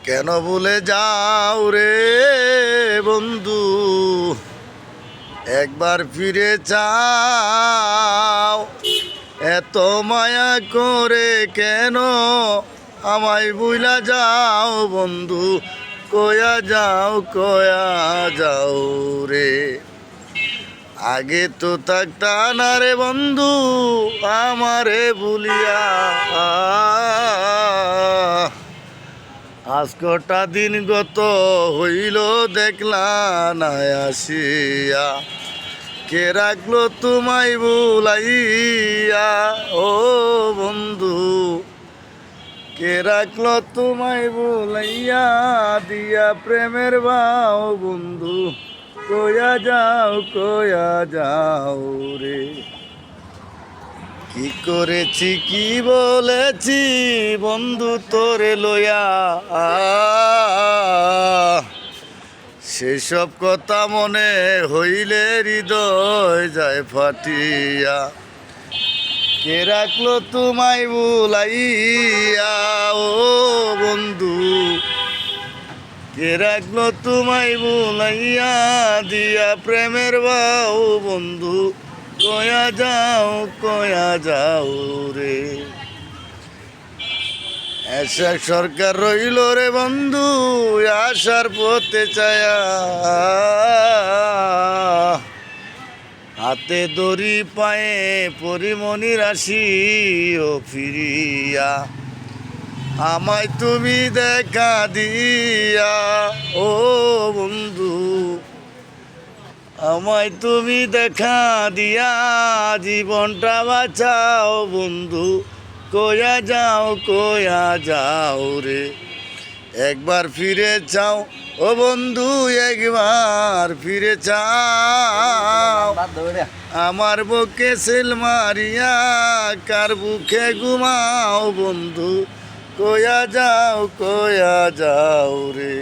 কেন ভুলে যাও রে বন্ধু, একবার ফিরে চাও। এত মায়া করে কেন আমায় ভুলা যাও বন্ধু, কয়া যাও রে। আগে তো থাকতা না রে বন্ধু আমারে ভুলিয়া, আজ কটা দিন গত হইল দেখলা না আসিয়া। কে রাখলো তোমায় ভুলাইয়া ও বন্ধু, কে রাখলো তোমায় ভুলাইয়া দিয়া প্রেমের বাও বন্ধু, কয়া যাও রে। কি করেছি কি বলেছি বন্ধু তোরে লইয়া, সেসব কথা মনে হইলে হৃদয় যায় ফাটিয়া। কে রাখলো তোমায় ভুলাইয়া ও বন্ধু, কে রাখলো তোমায় ভুলাইয়া দিয়া প্রেমের বাউ বন্ধু, কয়া যাও রে। এসা সরকার রইল রে বন্ধু আসার পথে চায়া, হাতে দড়ি পায়ে পরিমণি রাশি ও ফিরিয়া। আমায় তুমি দেখা দিয়া ও বন্ধু, আমায় তুমি দেখা দিয়া জীবনটা বাঁচাও বন্ধু, কয়া যাও রে। একবার ফিরে চাও ও বন্ধু, একবার ফিরে চাও। আমার বুকে সেল মারিয়া কার বুকে ঘুমাও বন্ধু, কয়া যাও রে।